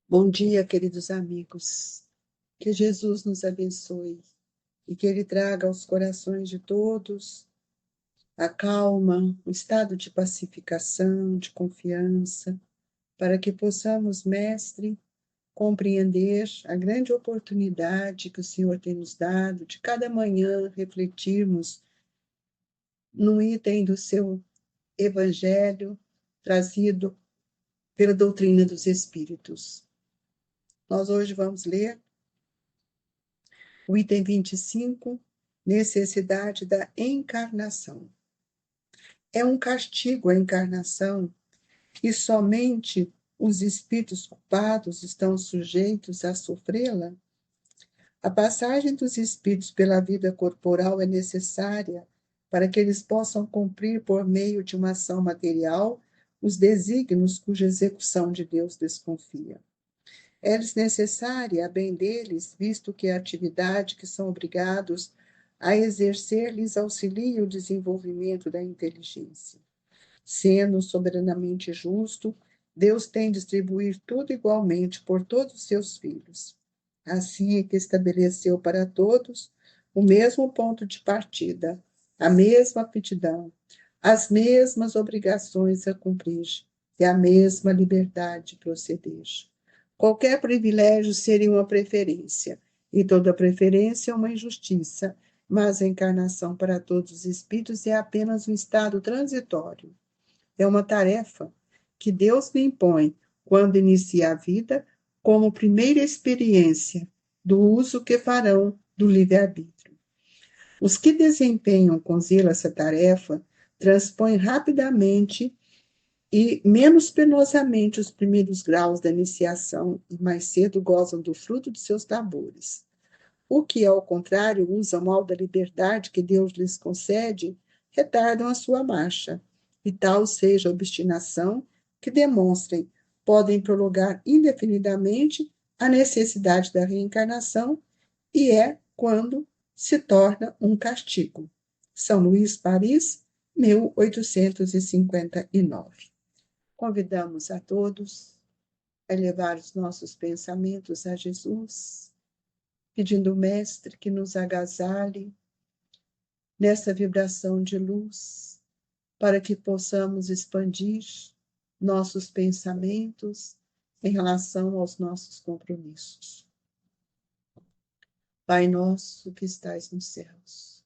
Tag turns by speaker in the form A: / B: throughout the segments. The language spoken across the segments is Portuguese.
A: Bom dia, queridos amigos. Que Jesus nos abençoe e que Ele traga aos corações de todos a calma, um estado de pacificação, de confiança, para que possamos, Mestre, compreender a grande oportunidade que o Senhor tem nos dado de cada manhã refletirmos num item do seu Evangelho trazido pela doutrina dos Espíritos. Nós hoje vamos ler o item 25, necessidade da encarnação. É um castigo a encarnação e somente os espíritos culpados estão sujeitos a sofrê-la? A passagem dos espíritos pela vida corporal é necessária para que eles possam cumprir por meio de uma ação material os desígnios cuja execução de Deus desconfia. É-lhes necessária a bem deles, visto que a atividade que são obrigados a exercer lhes auxilia o desenvolvimento da inteligência. Sendo soberanamente justo, Deus tem de distribuir tudo igualmente por todos os seus filhos. Assim é que estabeleceu para todos o mesmo ponto de partida, a mesma aptidão, as mesmas obrigações a cumprir e a mesma liberdade de proceder. Qualquer privilégio seria uma preferência, e toda preferência é uma injustiça, mas a encarnação para todos os espíritos é apenas um estado transitório. É uma tarefa que Deus me impõe quando inicia a vida, como primeira experiência do uso que farão do livre-arbítrio. Os que desempenham com zelo essa tarefa transpõem rapidamente e menos penosamente os primeiros graus da iniciação e mais cedo gozam do fruto de seus labores. O que, ao contrário, usa mal da liberdade que Deus lhes concede, retardam a sua marcha, e tal seja a obstinação que demonstrem, podem prolongar indefinidamente a necessidade da reencarnação, e é quando se torna um castigo. São Luís, Paris, 1859. Convidamos a todos a elevar os nossos pensamentos a Jesus, pedindo ao Mestre que nos agasalhe nessa vibração de luz, para que possamos expandir nossos pensamentos em relação aos nossos compromissos. Pai nosso que estais nos céus,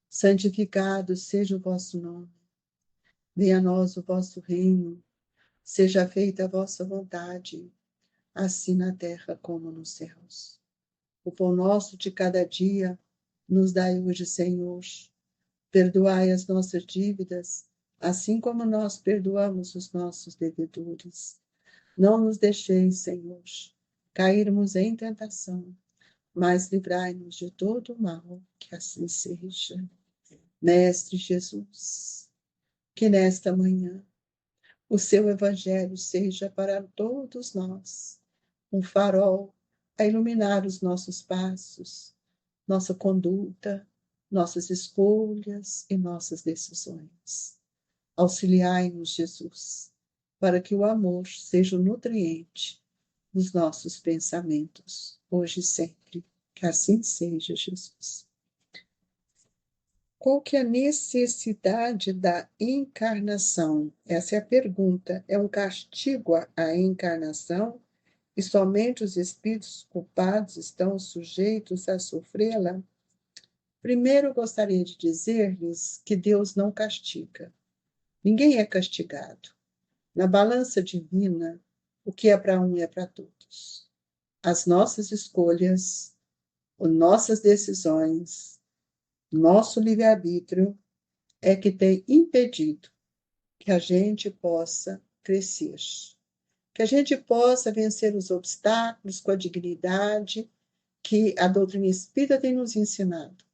A: santificado seja o vosso nome. Venha a nós o vosso reino, seja feita a vossa vontade, assim na terra como nos céus. O pão nosso de cada dia nos dai hoje, Senhor. Perdoai as nossas dívidas, assim como nós perdoamos os nossos devedores. Não nos deixeis, Senhor, cairmos em tentação, mas livrai-nos de todo o mal, que assim seja. Mestre Jesus, que nesta manhã o seu evangelho seja para todos nós um farol a iluminar os nossos passos, nossa conduta, nossas escolhas e nossas decisões. Auxiliai-nos, Jesus, para que o amor seja o nutriente dos nossos pensamentos, hoje e sempre. Que assim seja, Jesus. Qual que é a necessidade da encarnação? Essa é a pergunta. É um castigo à encarnação? E somente os espíritos culpados estão sujeitos a sofrê-la? Primeiro, gostaria de dizer-lhes que Deus não castiga. Ninguém é castigado. Na balança divina, o que é para um é para todos. As nossas escolhas, as nossas decisões, nosso livre-arbítrio é que tem impedido que a gente possa crescer, que a gente possa vencer os obstáculos com a dignidade que a doutrina espírita tem nos ensinado.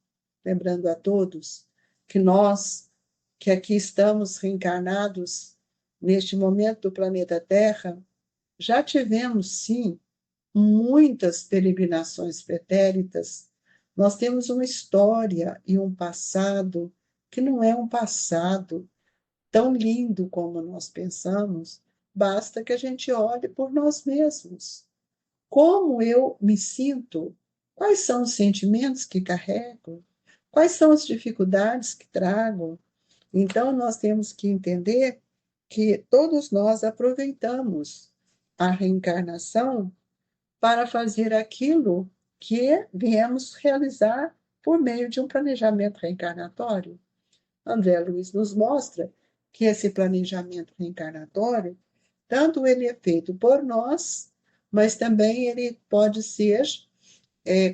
A: Lembrando a todos que nós, que aqui estamos reencarnados neste momento do planeta Terra, já tivemos, sim, muitas peregrinações pretéritas. Nós temos uma história e um passado que não é um passado tão lindo como nós pensamos, basta que a gente olhe por nós mesmos. como eu me sinto, quais são os sentimentos que carrego, quais são as dificuldades que trago. Então, nós temos que entender que todos nós aproveitamos a reencarnação para fazer aquilo que viemos realizar por meio de um planejamento reencarnatório. André Luiz nos mostra que esse planejamento reencarnatório, tanto ele é feito por nós, mas também ele pode ser,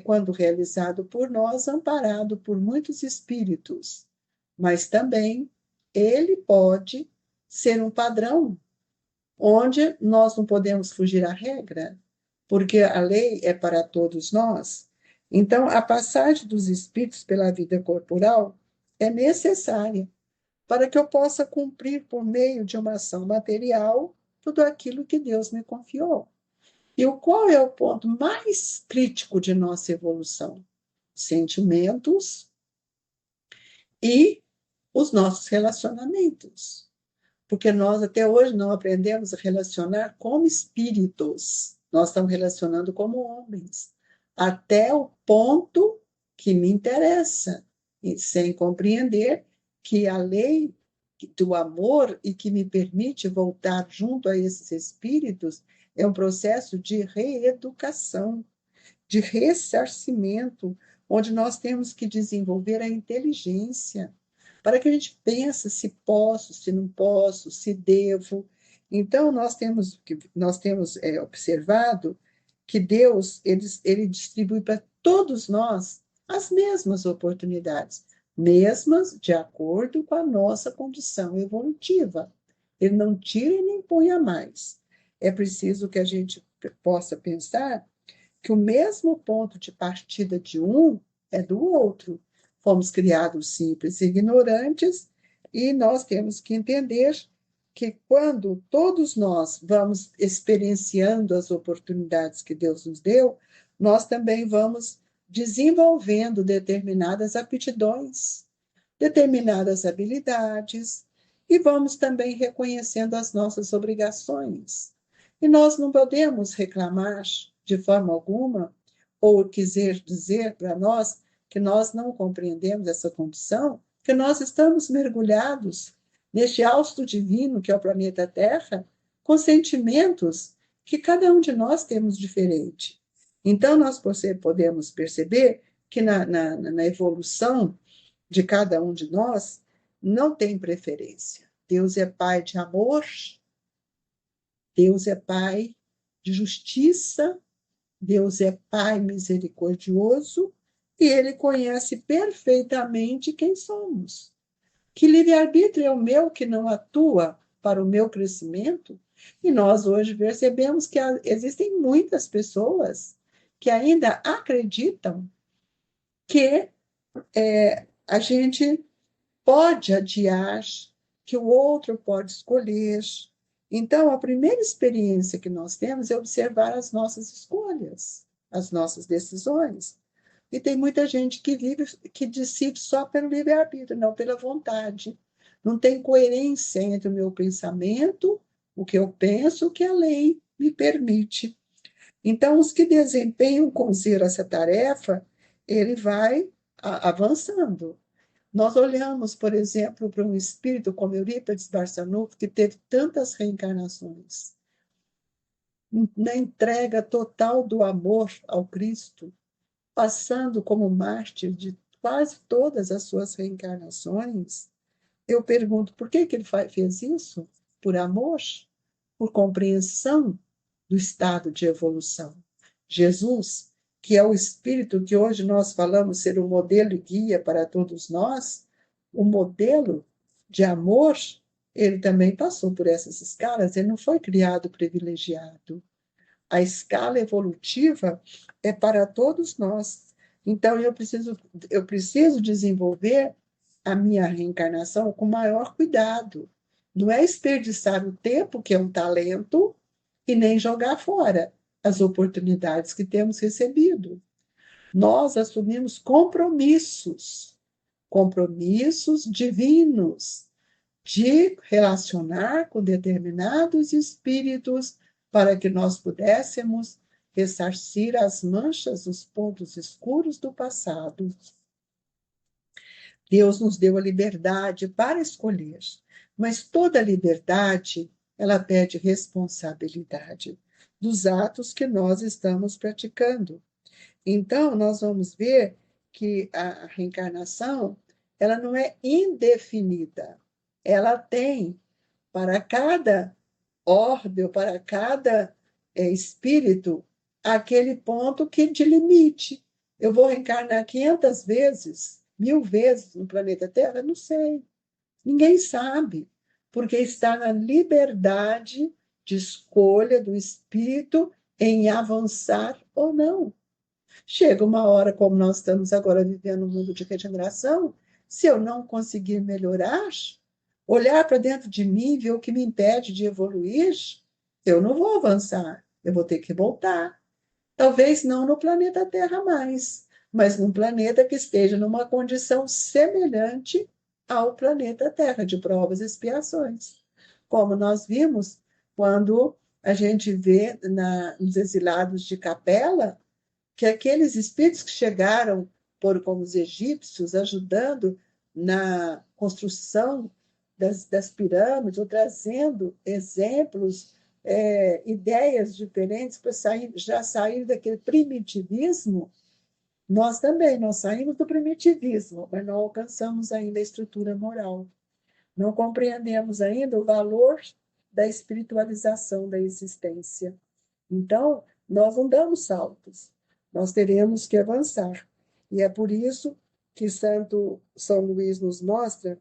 A: quando realizado por nós, amparado por muitos espíritos, mas também ele pode ser um padrão onde nós não podemos fugir à regra, porque a lei é para todos nós. Então, a passagem dos espíritos pela vida corporal é necessária para que eu possa cumprir, por meio de uma ação material, tudo aquilo que Deus me confiou. E qual é o ponto mais crítico de nossa evolução? Sentimentos e os nossos relacionamentos. Porque nós até hoje não aprendemos a relacionar como espíritos. Nós estamos relacionando como homens. Até o ponto que me interessa, sem compreender que a lei do amor e que me permite voltar junto a esses espíritos é um processo de reeducação, de ressarcimento, onde nós temos que desenvolver a inteligência para que a gente pense se posso, se não posso, se devo. Então, nós temos observado que Deus ele distribui para todos nós as mesmas oportunidades, mesmas de acordo com a nossa condição evolutiva. Ele não tira e nem põe a mais. É preciso que a gente possa pensar que o mesmo ponto de partida de um é do outro. Fomos criados simples e ignorantes, e nós temos que entender que quando todos nós vamos experienciando as oportunidades que Deus nos deu, nós também vamos desenvolvendo determinadas aptidões, determinadas habilidades, e vamos também reconhecendo as nossas obrigações. E nós não podemos reclamar de forma alguma, ou quiser dizer para nós que nós não compreendemos essa condição, que nós estamos mergulhados neste hausto divino que é o planeta Terra, com sentimentos que cada um de nós temos diferente. Então, nós podemos perceber que na evolução de cada um de nós não tem preferência. Deus é Pai de amor, Deus é Pai de justiça, Deus é Pai misericordioso e Ele conhece perfeitamente quem somos. Que livre-arbítrio é o meu que não atua para o meu crescimento? E nós hoje percebemos que existem muitas pessoas que ainda acreditam que a gente pode adiar, que o outro pode escolher. Então, a primeira experiência que nós temos é observar as nossas escolhas, as nossas decisões. E tem muita gente que decide só pelo livre-arbítrio, não pela vontade. Não tem coerência entre o meu pensamento, o que eu penso, o que a lei me permite. Então, os que desempenham com zelo essa tarefa, ele vai avançando. Nós olhamos, por exemplo, para um espírito como Eurípides Barçanufo, que teve tantas reencarnações. Na entrega total do amor ao Cristo, passando como mártir de quase todas as suas reencarnações, eu pergunto, por que ele fez isso? Por amor? Por compreensão do estado de evolução. Jesus, que é o Espírito que hoje nós falamos ser o modelo e guia para todos nós, o modelo de amor, ele também passou por essas escalas, ele não foi criado privilegiado. A escala evolutiva é para todos nós. Então, eu preciso desenvolver a minha reencarnação com maior cuidado. Não é desperdiçar o tempo, que é um talento, e nem jogar fora as oportunidades que temos recebido. Nós assumimos compromissos divinos de relacionar com determinados espíritos para que nós pudéssemos ressarcir as manchas, os pontos escuros do passado. Deus nos deu a liberdade para escolher, mas toda liberdade, ela pede responsabilidade dos atos que nós estamos praticando. Então, nós vamos ver que a reencarnação, ela não é indefinida. Ela tem, para cada orbe, para cada espírito, aquele ponto que de limite. Eu vou reencarnar 500 vezes, 1000 vezes no planeta Terra? Não sei. Ninguém sabe, porque está na liberdade de escolha do espírito em avançar ou não. Chega uma hora, como nós estamos agora vivendo um mundo de regeneração, se eu não conseguir melhorar, olhar para dentro de mim, ver o que me impede de evoluir, eu não vou avançar, eu vou ter que voltar. Talvez não no planeta Terra mais, mas num planeta que esteja numa condição semelhante ao planeta Terra, de provas e expiações. Como nós vimos quando a gente vê nos exilados de Capela, que aqueles espíritos que chegaram, por como os egípcios, ajudando na construção das pirâmides, ou trazendo exemplos, ideias diferentes para já sair daquele primitivismo, nós também, nós saímos do primitivismo, mas não alcançamos ainda a estrutura moral. Não compreendemos ainda o valor da espiritualização da existência. Então, nós não damos saltos, nós teremos que avançar. E é por isso que Santo São Luís nos mostra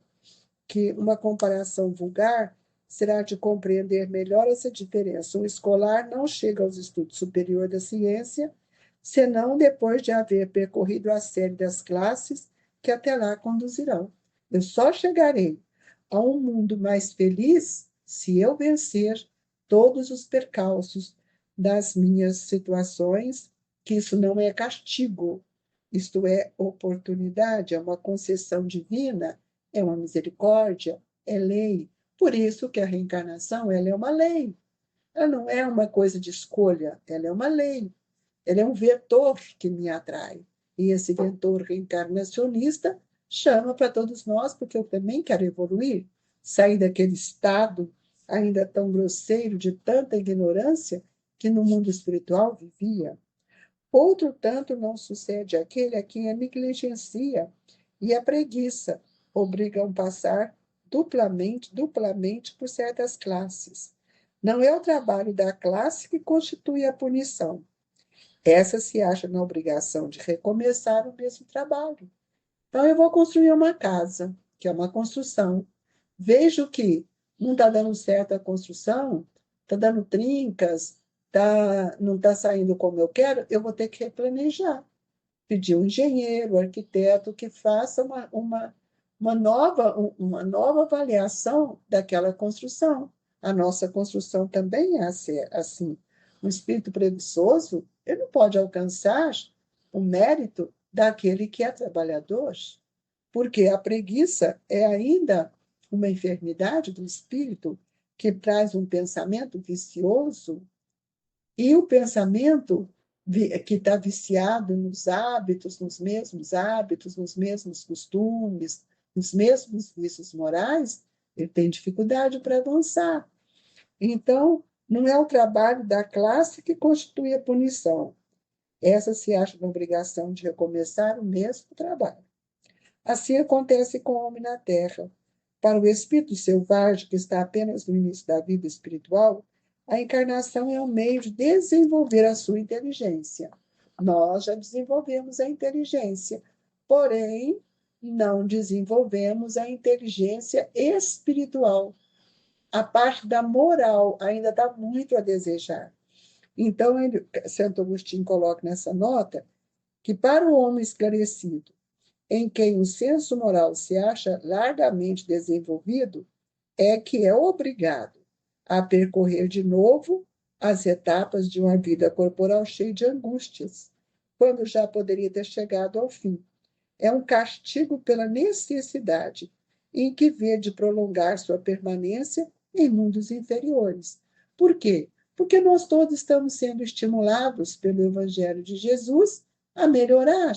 A: que uma comparação vulgar será de compreender melhor essa diferença. Um escolar não chega aos estudos superiores da ciência, senão depois de haver percorrido a série das classes que até lá conduzirão. Eu só chegarei a um mundo mais feliz se eu vencer todos os percalços das minhas situações, que isso não é castigo, isto é oportunidade, é uma concessão divina, é uma misericórdia, é lei. Por isso que a reencarnação, ela é uma lei. Ela não é uma coisa de escolha, ela é uma lei. Ela é um vetor que me atrai. E esse vetor reencarnacionista chama para todos nós, porque eu também quero evoluir, sair daquele estado ainda tão grosseiro, de tanta ignorância, que no mundo espiritual vivia. Outro tanto não sucede aquele a quem a negligencia e a preguiça obrigam a passar duplamente por certas classes. Não é o trabalho da classe que constitui a punição. Essa se acha na obrigação de recomeçar o mesmo trabalho. Então, eu vou construir uma casa, que é uma construção. Vejo que não está dando certo a construção, está dando trincas, não está saindo como eu quero, eu vou ter que replanejar. Pedir um engenheiro, um arquiteto que faça uma nova avaliação daquela construção. A nossa construção também é assim. Um espírito preguiçoso, ele não pode alcançar o mérito daquele que é trabalhador, porque a preguiça é ainda uma enfermidade do espírito que traz um pensamento vicioso, e o pensamento que está viciado nos hábitos, nos mesmos costumes, nos mesmos vícios morais, ele tem dificuldade para avançar. Então, não é o trabalho da classe que constitui a punição. Essa se acha na obrigação de recomeçar o mesmo trabalho. Assim acontece com o homem na Terra. Para o espírito selvagem, que está apenas no início da vida espiritual, a encarnação é um meio de desenvolver a sua inteligência. Nós já desenvolvemos a inteligência, porém, não desenvolvemos a inteligência espiritual. A parte da moral ainda dá muito a desejar. Então, Santo Agostinho coloca nessa nota que, para o homem esclarecido, em quem o senso moral se acha largamente desenvolvido, é que é obrigado a percorrer de novo as etapas de uma vida corporal cheia de angústias, quando já poderia ter chegado ao fim. É um castigo pela necessidade em que vê de prolongar sua permanência em mundos inferiores. Por quê? porque nós todos estamos sendo estimulados pelo Evangelho de Jesus a melhorar.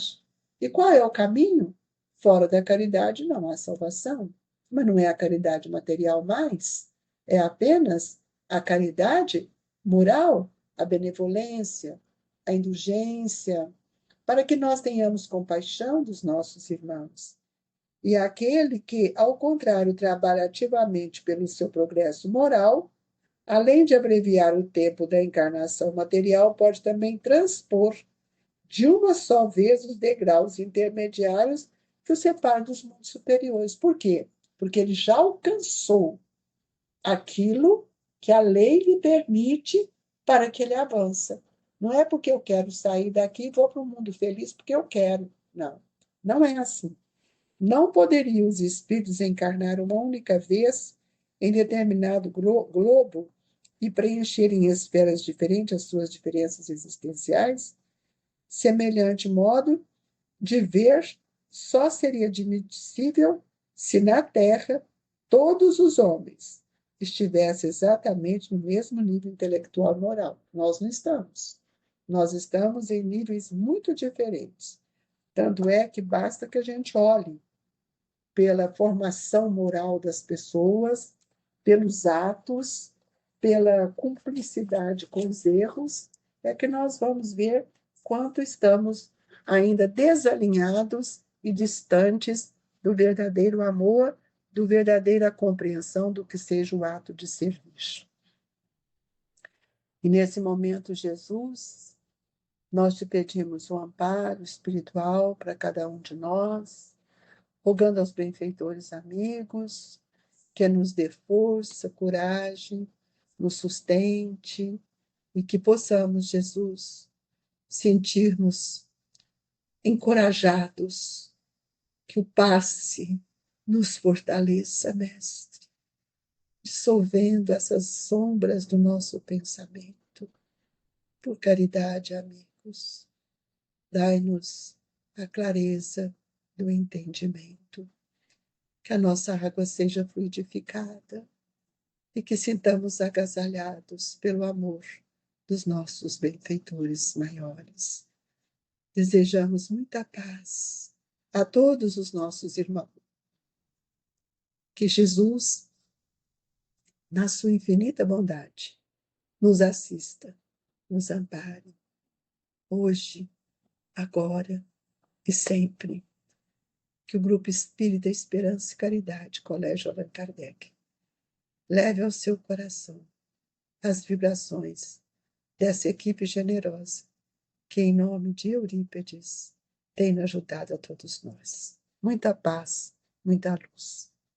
A: E qual é o caminho? Fora da caridade não há salvação. Mas não é a caridade material mais, é apenas a caridade moral, a benevolência, a indulgência, para que nós tenhamos compaixão dos nossos irmãos. E aquele que, ao contrário, trabalha ativamente pelo seu progresso moral, além de abreviar o tempo da encarnação material, pode também transpor de uma só vez os degraus intermediários que o separam dos mundos superiores. Por quê? Porque ele já alcançou aquilo que a lei lhe permite para que ele avance. Não é porque eu quero sair daqui e vou para o mundo feliz porque eu quero. Não, não é assim. Não poderiam os espíritos encarnar uma única vez em determinado globo e preencherem esferas diferentes as suas diferenças existenciais? Semelhante modo de ver só seria admissível se na Terra todos os homens estivessem exatamente no mesmo nível intelectual e moral. Nós não estamos. Nós estamos em níveis muito diferentes. Tanto é que basta que a gente olhe pela formação moral das pessoas, pelos atos, pela cumplicidade com os erros, é que nós vamos ver quanto estamos ainda desalinhados e distantes do verdadeiro amor, do verdadeira compreensão do que seja o ato de serviço. E nesse momento, Jesus, nós te pedimos um amparo espiritual para cada um de nós, rogando aos benfeitores amigos que nos dê força, coragem, nos sustente e que possamos, Jesus, sentirmos encorajados, que o passe nos fortaleça, Mestre, dissolvendo essas sombras do nosso pensamento. Por caridade, amigos, dai-nos a clareza do entendimento, que a nossa água seja fluidificada e que sintamos agasalhados pelo amor dos nossos benfeitores maiores. Desejamos muita paz a todos os nossos irmãos. Que Jesus, na sua infinita bondade, nos assista, nos ampare, hoje, agora e sempre. Que o Grupo Espírita Esperança e Caridade, Colégio Allan Kardec, leve ao seu coração as vibrações dessa equipe generosa que, em nome de Eurípedes, tem ajudado a todos nós. Muita paz, muita luz.